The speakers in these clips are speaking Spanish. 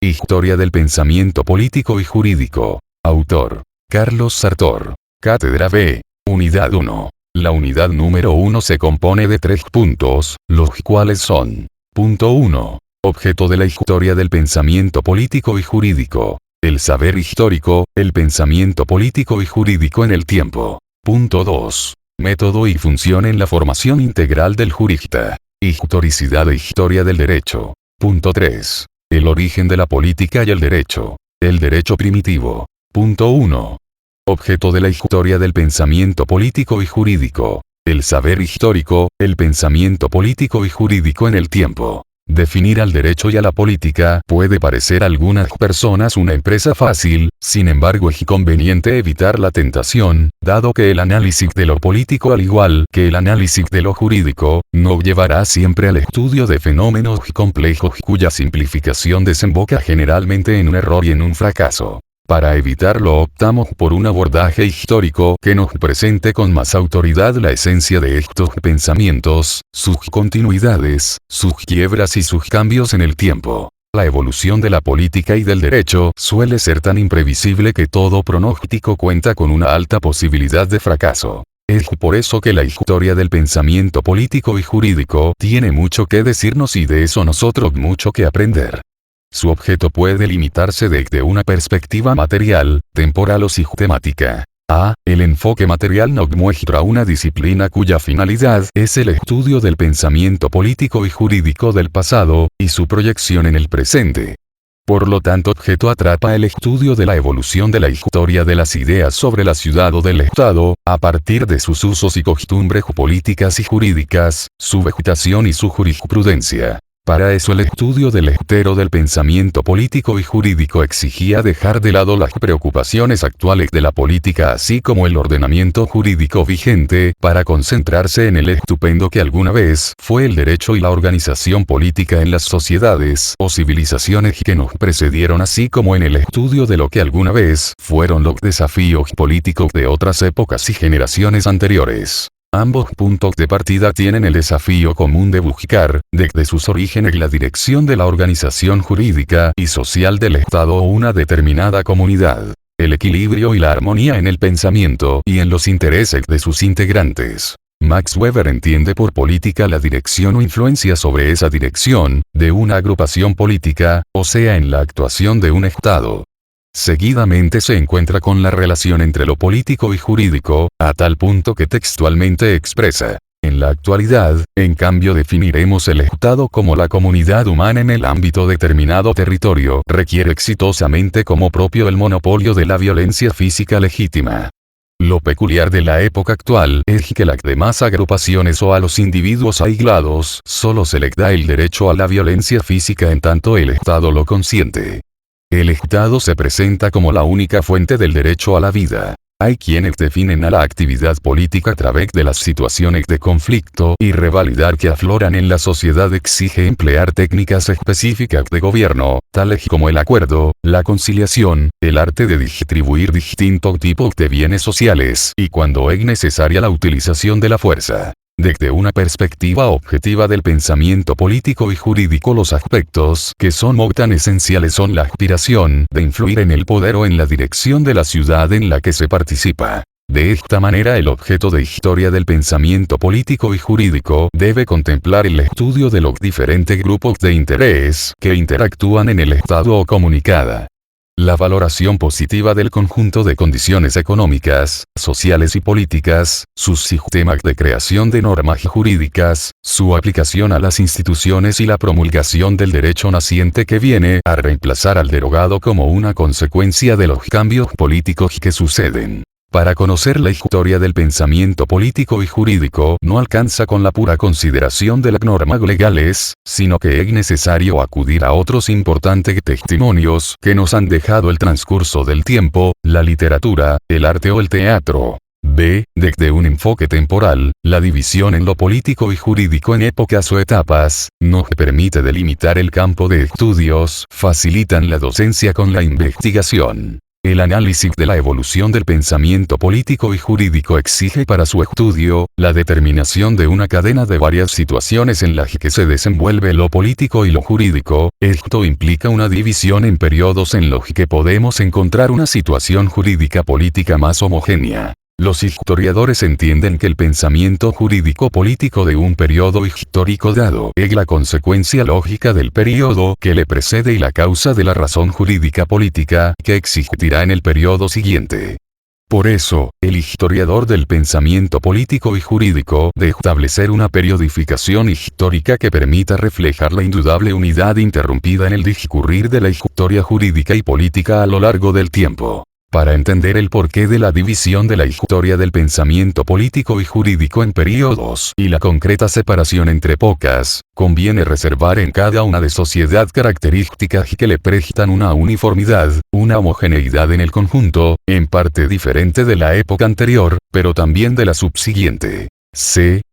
Historia del pensamiento político y jurídico. Autor: Carlos Sartor. Cátedra B. Unidad 1. La unidad número 1 se compone de 3 puntos, los cuales son: punto 1. Objeto de la historia del pensamiento político y jurídico. El saber histórico, el pensamiento político y jurídico en el tiempo. Punto 2. Método y función en la formación integral del jurista. Historicidad e historia del derecho. Punto 3. El origen de la política y el derecho. El derecho primitivo. Punto 1. Objeto de la historia del pensamiento político y jurídico. El saber histórico, el pensamiento político y jurídico en el tiempo. Definir al derecho y a la política puede parecer a algunas personas una empresa fácil, sin embargo es conveniente evitar la tentación, dado que el análisis de lo político al igual que el análisis de lo jurídico, nos llevará siempre al estudio de fenómenos complejos cuya simplificación desemboca generalmente en un error y en un fracaso. Para evitarlo optamos por un abordaje histórico que nos presente con más autoridad la esencia de estos pensamientos, sus continuidades, sus quiebras y sus cambios en el tiempo. La evolución de la política y del derecho suele ser tan imprevisible que todo pronóstico cuenta con una alta posibilidad de fracaso. Es por eso que la historia del pensamiento político y jurídico tiene mucho que decirnos y de eso nosotros mucho que aprender. Su objeto puede limitarse desde una perspectiva material, temporal o sistemática. El enfoque material nos muestra una disciplina cuya finalidad es el estudio del pensamiento político y jurídico del pasado, y su proyección en el presente. Por lo tanto, objeto atrapa el estudio de la evolución de la historia de las ideas sobre la ciudad o del Estado, a partir de sus usos y costumbres políticas y jurídicas, su vegetación y su jurisprudencia. Para eso el estudio del entero del pensamiento político y jurídico exigía dejar de lado las preocupaciones actuales de la política así como el ordenamiento jurídico vigente, para concentrarse en el estupendo que alguna vez fue el derecho y la organización política en las sociedades o civilizaciones que nos precedieron, así como en el estudio de lo que alguna vez fueron los desafíos políticos de otras épocas y generaciones anteriores. Ambos puntos de partida tienen el desafío común de buscar, desde sus orígenes, la dirección de la organización jurídica y social del Estado o una determinada comunidad, el equilibrio y la armonía en el pensamiento y en los intereses de sus integrantes. Max Weber entiende por política la dirección o influencia sobre esa dirección, de una agrupación política, o sea en la actuación de un Estado. Seguidamente se encuentra con la relación entre lo político y jurídico, a tal punto que textualmente expresa: en la actualidad, en cambio, definiremos el Estado como la comunidad humana en el ámbito determinado territorio requiere exitosamente como propio el monopolio de la violencia física legítima. Lo peculiar de la época actual es que a las demás agrupaciones o a los individuos aislados solo se les da el derecho a la violencia física en tanto el Estado lo consiente. El Estado se presenta como la única fuente del derecho a la vida. Hay quienes definen a la actividad política a través de las situaciones de conflicto y rivalidad que afloran en la sociedad. Exige emplear técnicas específicas de gobierno, tales como el acuerdo, la conciliación, el arte de distribuir distintos tipos de bienes sociales y cuando es necesaria la utilización de la fuerza. Desde una perspectiva objetiva del pensamiento político y jurídico, los aspectos que son tan esenciales son la aspiración de influir en el poder o en la dirección de la ciudad en la que se participa. De esta manera, el objeto de historia del pensamiento político y jurídico debe contemplar el estudio de los diferentes grupos de interés que interactúan en el Estado o comunicada. La valoración positiva del conjunto de condiciones económicas, sociales y políticas, sus sistemas de creación de normas jurídicas, su aplicación a las instituciones y la promulgación del derecho naciente que viene a reemplazar al derogado como una consecuencia de los cambios políticos que suceden. Para conocer la historia del pensamiento político y jurídico no alcanza con la pura consideración de las normas legales, sino que es necesario acudir a otros importantes testimonios que nos han dejado el transcurso del tiempo, la literatura, el arte o el teatro. Desde un enfoque temporal, la división en lo político y jurídico en épocas o etapas, nos permite delimitar el campo de estudios, facilitan la docencia con la investigación. El análisis de la evolución del pensamiento político y jurídico exige para su estudio, la determinación de una cadena de varias situaciones en las que se desenvuelve lo político y lo jurídico. Esto implica una división en periodos en los que podemos encontrar una situación jurídica política más homogénea. Los historiadores entienden que el pensamiento jurídico-político de un periodo histórico dado es la consecuencia lógica del periodo que le precede y la causa de la razón jurídica política que existirá en el periodo siguiente. Por eso, el historiador del pensamiento político y jurídico debe establecer una periodificación histórica que permita reflejar la indudable unidad interrumpida en el discurrir de la historia jurídica y política a lo largo del tiempo. Para entender el porqué de la división de la historia del pensamiento político y jurídico en periodos y la concreta separación entre pocas, conviene reservar en cada una de sociedad características que le prestan una uniformidad, una homogeneidad en el conjunto, en parte diferente de la época anterior, pero también de la subsiguiente.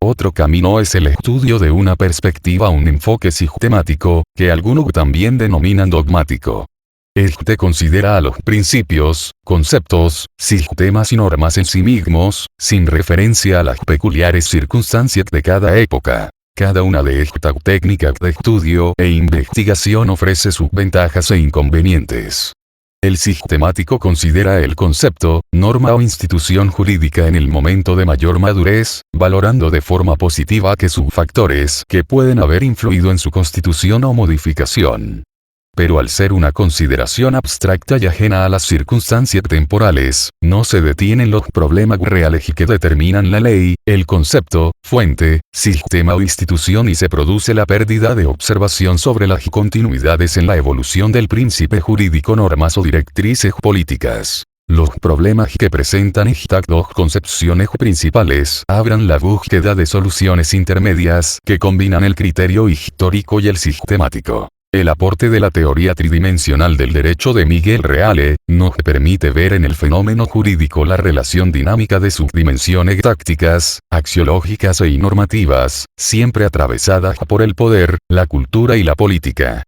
Otro camino es el estudio de una perspectiva, un enfoque sistemático, que algunos también denominan dogmático. Este considera a los principios, conceptos, sistemas y normas en sí mismos, sin referencia a las peculiares circunstancias de cada época. Cada una de estas técnicas de estudio e investigación ofrece sus ventajas e inconvenientes. El sistemático considera el concepto, norma o institución jurídica en el momento de mayor madurez, valorando de forma positiva que sus factores que pueden haber influido en su constitución o modificación. Pero al ser una consideración abstracta y ajena a las circunstancias temporales, no se detienen los problemas reales y que determinan la ley, el concepto, fuente, sistema o institución y se produce la pérdida de observación sobre las continuidades en la evolución del príncipe jurídico, normas o directrices políticas. Los problemas que presentan estas dos concepciones principales abran la búsqueda de soluciones intermedias que combinan el criterio histórico y el sistemático. El aporte de la teoría tridimensional del derecho de Miguel Reale, nos permite ver en el fenómeno jurídico la relación dinámica de sus dimensiones tácticas, axiológicas y normativas, siempre atravesadas por el poder, la cultura y la política.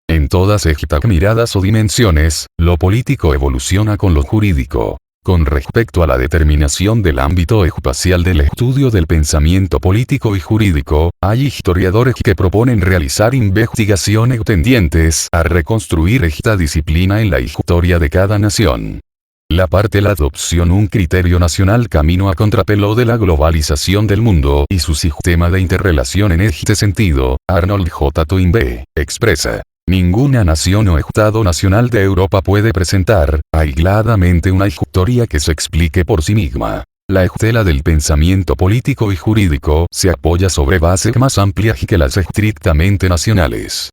En todas estas miradas o dimensiones, lo político evoluciona con lo jurídico. Con respecto a la determinación del ámbito espacial del estudio del pensamiento político y jurídico, hay historiadores que proponen realizar investigaciones tendientes a reconstruir esta disciplina en la historia de cada nación. La adopción un criterio nacional camino a contrapelo de la globalización del mundo y su sistema de interrelación. En este sentido, Arnold J. Toynbee expresa: ninguna nación o Estado nacional de Europa puede presentar, aisladamente, una historia que se explique por sí misma. La estela del pensamiento político y jurídico se apoya sobre bases más amplias que las estrictamente nacionales.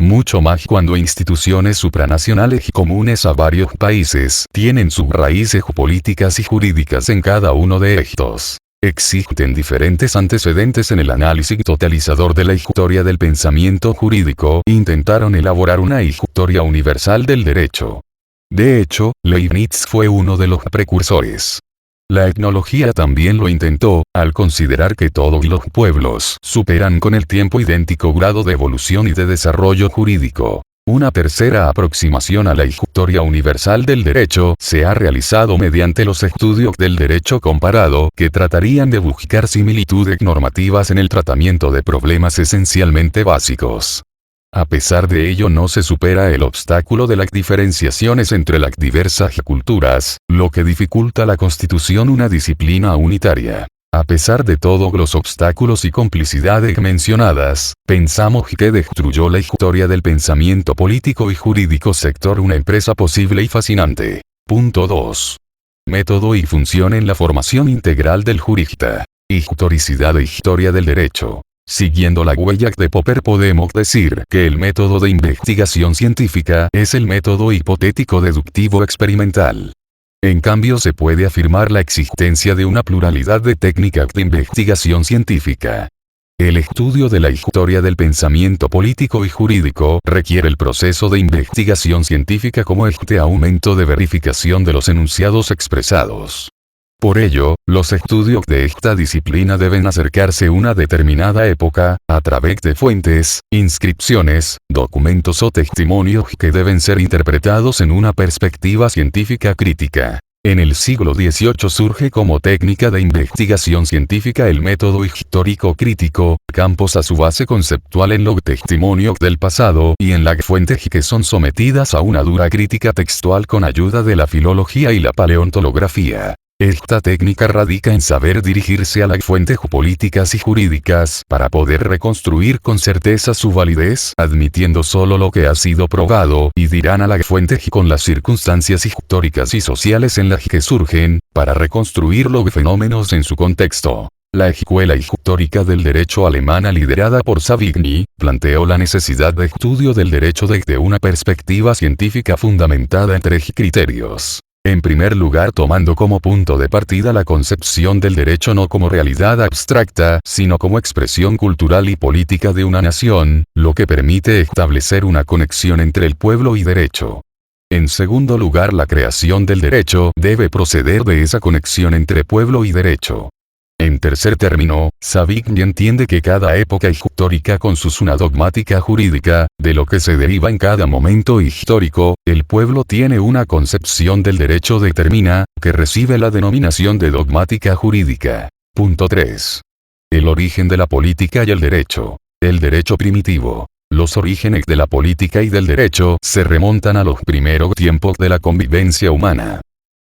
Mucho más cuando instituciones supranacionales y comunes a varios países tienen sus raíces políticas y jurídicas en cada uno de estos. Existen diferentes antecedentes en el análisis totalizador de la historia del pensamiento jurídico. Intentaron elaborar una historia universal del derecho. De hecho, Leibniz fue uno de los precursores. La etnología también lo intentó, al considerar que todos los pueblos superan con el tiempo idéntico grado de evolución y de desarrollo jurídico. Una tercera aproximación a la historia universal del derecho se ha realizado mediante los estudios del derecho comparado, que tratarían de buscar similitudes normativas en el tratamiento de problemas esencialmente básicos. A pesar de ello, no se supera el obstáculo de las diferenciaciones entre las diversas culturas, lo que dificulta la constitución una disciplina unitaria. A pesar de todos los obstáculos y complicidades mencionadas, pensamos que destruyó la historia del pensamiento político y jurídico sector una empresa posible y fascinante. Punto 2. Método y función en la formación integral del jurista. Historicidad e historia del derecho. Siguiendo la huella de Popper, podemos decir que el método de investigación científica es el método hipotético deductivo experimental. En cambio, se puede afirmar la existencia de una pluralidad de técnicas de investigación científica. El estudio de la historia del pensamiento político y jurídico requiere el proceso de investigación científica como aumento de verificación de los enunciados expresados. Por ello, los estudios de esta disciplina deben acercarse a una determinada época, a través de fuentes, inscripciones, documentos o testimonios que deben ser interpretados en una perspectiva científica crítica. En el siglo XVIII surge como técnica de investigación científica el método histórico crítico, campos a su base conceptual en los testimonios del pasado y en las fuentes que son sometidas a una dura crítica textual con ayuda de la filología y la paleontolografía. Esta técnica radica en saber dirigirse a las fuentes políticas y jurídicas para poder reconstruir con certeza su validez, admitiendo solo lo que ha sido probado, y dirán a las fuentes con las circunstancias históricas y sociales en las que surgen, para reconstruir los fenómenos en su contexto. La escuela histórica del derecho alemana liderada por Savigny, planteó la necesidad de estudio del derecho desde una perspectiva científica fundamentada en tres criterios. En primer lugar, tomando como punto de partida la concepción del derecho no como realidad abstracta, sino como expresión cultural y política de una nación, lo que permite establecer una conexión entre el pueblo y derecho. En segundo lugar, la creación del derecho debe proceder de esa conexión entre pueblo y derecho. En tercer término, Savigny entiende que cada época histórica con su zona dogmática jurídica, de lo que se deriva en cada momento histórico, el pueblo tiene una concepción del derecho determina, que recibe la denominación de dogmática jurídica. Punto 3. El origen de la política y el derecho. El derecho primitivo. Los orígenes de la política y del derecho se remontan a los primeros tiempos de la convivencia humana.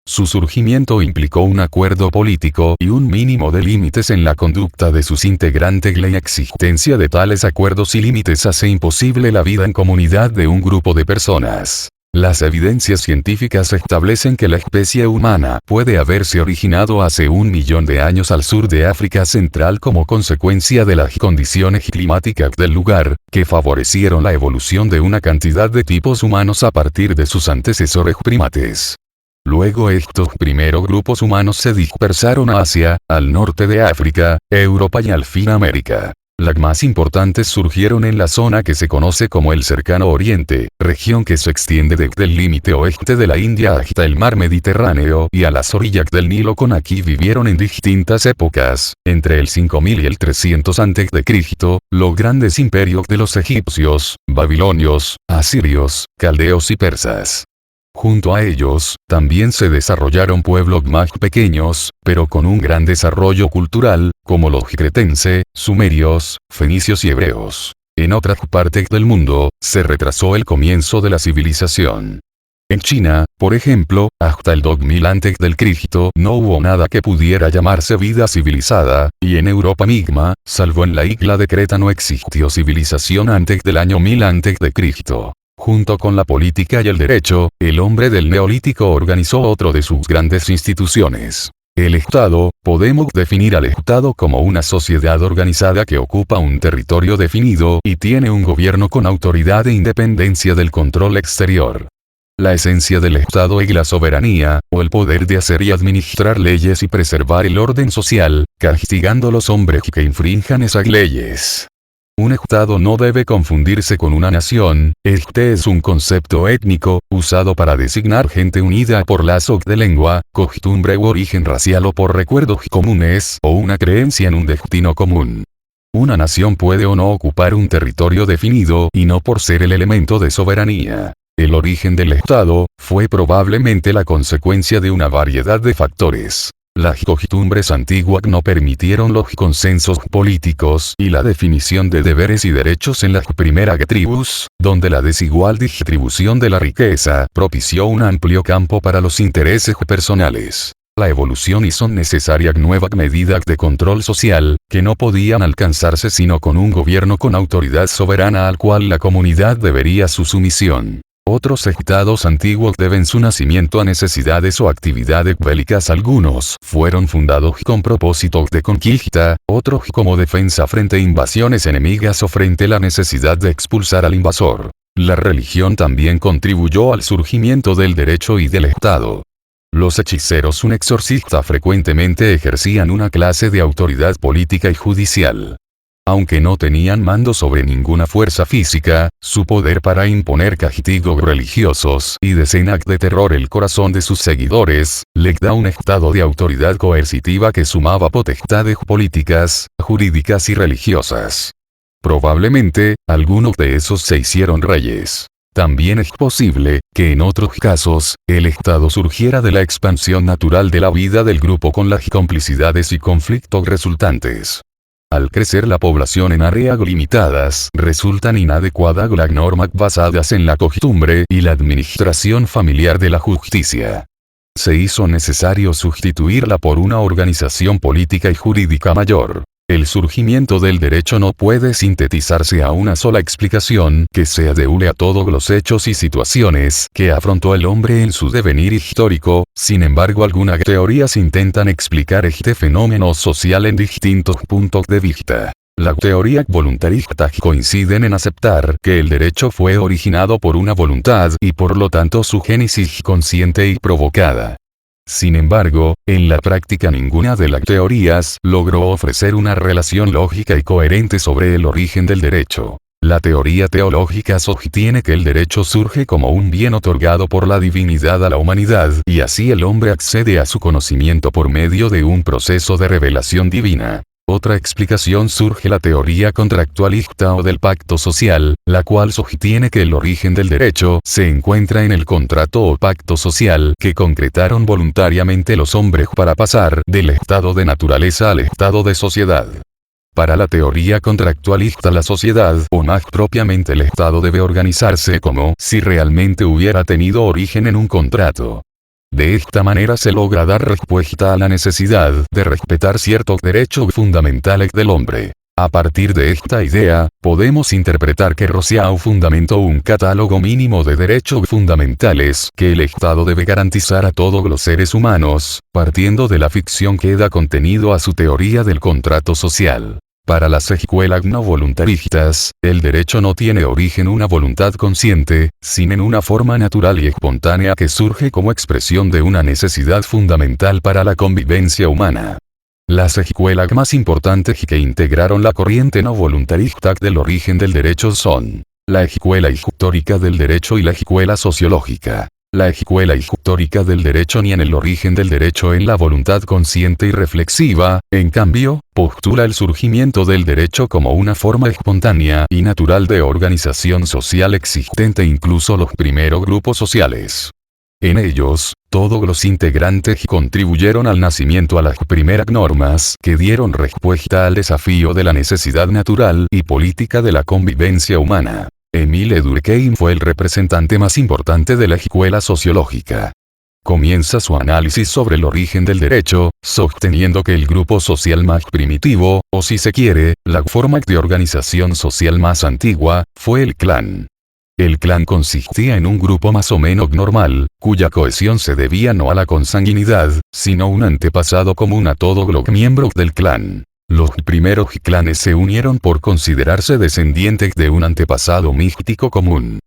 Su surgimiento implicó un acuerdo político y un mínimo de límites en la conducta de sus integrantes. La existencia de tales acuerdos y límites hace imposible la vida en comunidad de un grupo de personas. Las evidencias científicas establecen que la especie humana puede haberse originado hace 1 millón de años al sur de África Central como consecuencia de las condiciones climáticas del lugar, que favorecieron la evolución de una cantidad de tipos humanos a partir de sus antecesores primates. Luego estos primeros grupos humanos se dispersaron a Asia, al norte de África, Europa y al fin América. Las más importantes surgieron en la zona que se conoce como el Cercano Oriente, región que se extiende desde el límite oeste de la India hasta el mar Mediterráneo y a las orillas del Nilo. Aquí vivieron en distintas épocas, entre el 5000 y el 300 a.C., los grandes imperios de los egipcios, babilonios, asirios, caldeos y persas. Junto a ellos, también se desarrollaron pueblos más pequeños, pero con un gran desarrollo cultural, como los cretense, sumerios, fenicios y hebreos. En otras partes del mundo, se retrasó el comienzo de la civilización. En China, por ejemplo, hasta el 2000 a.C. no hubo nada que pudiera llamarse vida civilizada, y en Europa misma, salvo en la isla de Creta, no existió civilización antes del año 1000 a.C. Junto con la política y el derecho, el hombre del Neolítico organizó otro de sus grandes instituciones. El Estado. Podemos definir al Estado como una sociedad organizada que ocupa un territorio definido y tiene un gobierno con autoridad e independencia del control exterior. La esencia del Estado es la soberanía, o el poder de hacer y administrar leyes y preservar el orden social, castigando a los hombres que infrinjan esas leyes. Un Estado no debe confundirse con una nación. Este es un concepto étnico, usado para designar gente unida por lazos de lengua, costumbre u origen racial o por recuerdos comunes o una creencia en un destino común. Una nación puede o no ocupar un territorio definido y no por ser el elemento de soberanía. El origen del Estado fue probablemente la consecuencia de una variedad de factores. Las costumbres antiguas no permitieron los consensos políticos y la definición de deberes y derechos en las primeras tribus, donde la desigual distribución de la riqueza propició un amplio campo para los intereses personales. La evolución hizo necesarias nuevas medidas de control social, que no podían alcanzarse sino con un gobierno con autoridad soberana al cual la comunidad debería su sumisión. Otros estados antiguos deben su nacimiento a necesidades o actividades bélicas. Algunos fueron fundados con propósitos de conquista, otros como defensa frente a invasiones enemigas o frente a la necesidad de expulsar al invasor. La religión también contribuyó al surgimiento del derecho y del Estado. Los hechiceros, un exorcista, frecuentemente ejercían una clase de autoridad política y judicial. Aunque no tenían mando sobre ninguna fuerza física, su poder para imponer castigos religiosos y decenas de terror el corazón de sus seguidores, les da un estado de autoridad coercitiva que sumaba potestades políticas, jurídicas y religiosas. Probablemente, algunos de esos se hicieron reyes. También es posible, que en otros casos, el Estado surgiera de la expansión natural de la vida del grupo con las complicidades y conflictos resultantes. Al crecer la población en áreas limitadas, resultan inadecuadas las normas basadas en la costumbre y la administración familiar de la justicia. Se hizo necesario sustituirla por una organización política y jurídica mayor. El surgimiento del derecho no puede sintetizarse a una sola explicación que se adeude a todos los hechos y situaciones que afrontó el hombre en su devenir histórico. Sin embargo, algunas teorías intentan explicar este fenómeno social en distintos puntos de vista. Las teorías voluntaristas coinciden en aceptar que el derecho fue originado por una voluntad y por lo tanto su génesis consciente y provocada. Sin embargo, en la práctica ninguna de las teorías logró ofrecer una relación lógica y coherente sobre el origen del derecho. La teoría teológica sostiene que el derecho surge como un bien otorgado por la divinidad a la humanidad y así el hombre accede a su conocimiento por medio de un proceso de revelación divina. Otra explicación surge la teoría contractualista o del pacto social, la cual sostiene que el origen del derecho se encuentra en el contrato o pacto social que concretaron voluntariamente los hombres para pasar del estado de naturaleza al estado de sociedad. Para la teoría contractualista la sociedad, o más propiamente el Estado, debe organizarse como si realmente hubiera tenido origen en un contrato. De esta manera se logra dar respuesta a la necesidad de respetar ciertos derechos fundamentales del hombre. A partir de esta idea, podemos interpretar que Rousseau fundamentó un catálogo mínimo de derechos fundamentales que el Estado debe garantizar a todos los seres humanos, partiendo de la ficción que da contenido a su teoría del contrato social. Para las escuelas no voluntaristas, el derecho no tiene origen en una voluntad consciente, sino en una forma natural y espontánea que surge como expresión de una necesidad fundamental para la convivencia humana. Las escuelas más importantes que integraron la corriente no voluntarista del origen del derecho son la escuela histórica del derecho y la escuela sociológica. La escuela histórica del derecho niega el origen del derecho en la voluntad consciente y reflexiva, en cambio, postula el surgimiento del derecho como una forma espontánea y natural de organización social existente incluso los primeros grupos sociales. En ellos, todos los integrantes contribuyeron al nacimiento a las primeras normas que dieron respuesta al desafío de la necesidad natural y política de la convivencia humana. Émile Durkheim fue el representante más importante de la escuela sociológica. Comienza su análisis sobre el origen del derecho, sosteniendo que el grupo social más primitivo, o si se quiere, la forma de organización social más antigua, fue el clan. El clan consistía en un grupo más o menos normal, cuya cohesión se debía no a la consanguinidad, sino a un antepasado común a todos los miembros del clan. Los primeros clanes se unieron por considerarse descendientes de un antepasado místico común.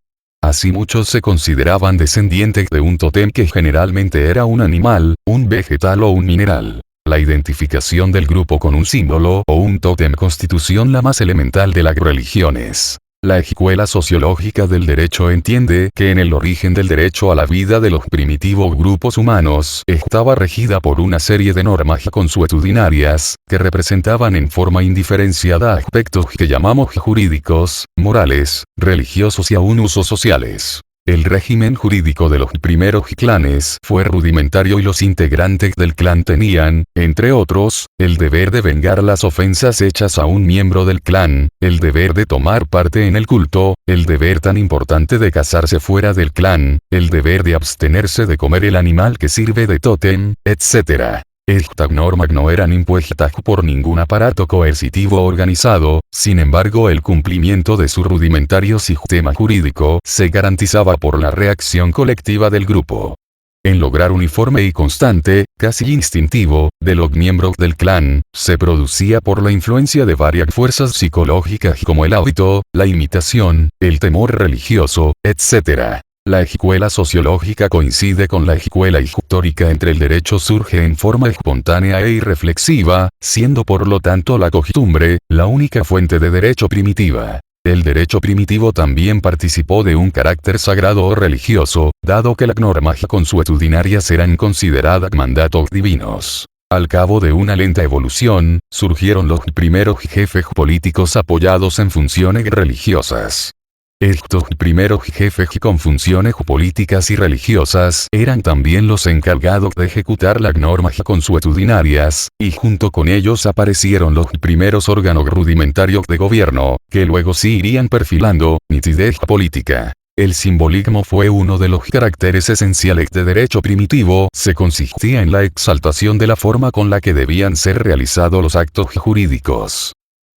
Así muchos se consideraban descendientes de un tótem que generalmente era un animal, un vegetal o un mineral. La identificación del grupo con un símbolo o un tótem constitución la más elemental de las religiones. La escuela sociológica del derecho entiende que en el origen del derecho a la vida de los primitivos grupos humanos estaba regida por una serie de normas consuetudinarias, que representaban en forma indiferenciada aspectos que llamamos jurídicos, morales, religiosos y aún usos sociales. El régimen jurídico de los primeros clanes fue rudimentario y los integrantes del clan tenían, entre otros, el deber de vengar las ofensas hechas a un miembro del clan, el deber de tomar parte en el culto, el deber tan importante de casarse fuera del clan, el deber de abstenerse de comer el animal que sirve de tótem, etc. Estas normas no eran impuestas por ningún aparato coercitivo organizado, sin embargo el cumplimiento de su rudimentario sistema jurídico se garantizaba por la reacción colectiva del grupo. En lograr uniforme y constante, casi instintivo, de los miembros del clan, se producía por la influencia de varias fuerzas psicológicas como el hábito, la imitación, el temor religioso, etc. La escuela sociológica coincide con la escuela histórica entre el derecho surge en forma espontánea e irreflexiva, siendo por lo tanto la costumbre, la única fuente de derecho primitiva. El derecho primitivo también participó de un carácter sagrado o religioso, dado que las normas consuetudinarias eran consideradas mandatos divinos. Al cabo de una lenta evolución, surgieron los primeros jefes políticos apoyados en funciones religiosas. Estos primeros jefes con funciones políticas y religiosas eran también los encargados de ejecutar las normas consuetudinarias, y junto con ellos aparecieron los primeros órganos rudimentarios de gobierno, que luego sí irían perfilando nitidez política. El simbolismo fue uno de los caracteres esenciales de derecho primitivo, se consistía en la exaltación de la forma con la que debían ser realizados los actos jurídicos.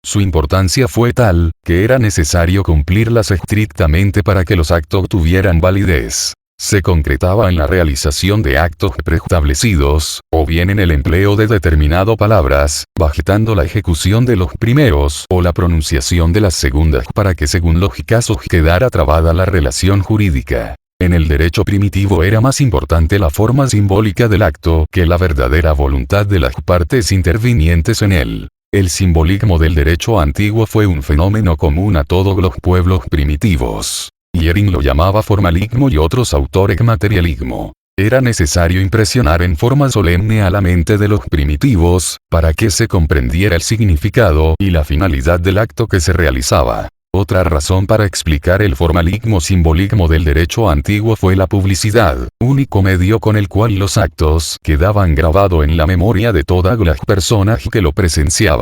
Su importancia fue tal, que era necesario cumplirlas estrictamente para que los actos tuvieran validez. Se concretaba en la realización de actos preestablecidos, o bien en el empleo de determinadas palabras, bajetando la ejecución de los primeros o la pronunciación de las segundas para que según los casos quedara trabada la relación jurídica. En el derecho primitivo era más importante la forma simbólica del acto que la verdadera voluntad de las partes intervinientes en él. El simbolismo del derecho antiguo fue un fenómeno común a todos los pueblos primitivos. Yering lo llamaba formalismo y otros autores materialismo. Era necesario impresionar en forma solemne a la mente de los primitivos, para que se comprendiera el significado y la finalidad del acto que se realizaba. Otra razón para explicar el formalismo-simbolismo del derecho antiguo fue la publicidad, único medio con el cual los actos quedaban grabados en la memoria de todas las personas que lo presenciaban.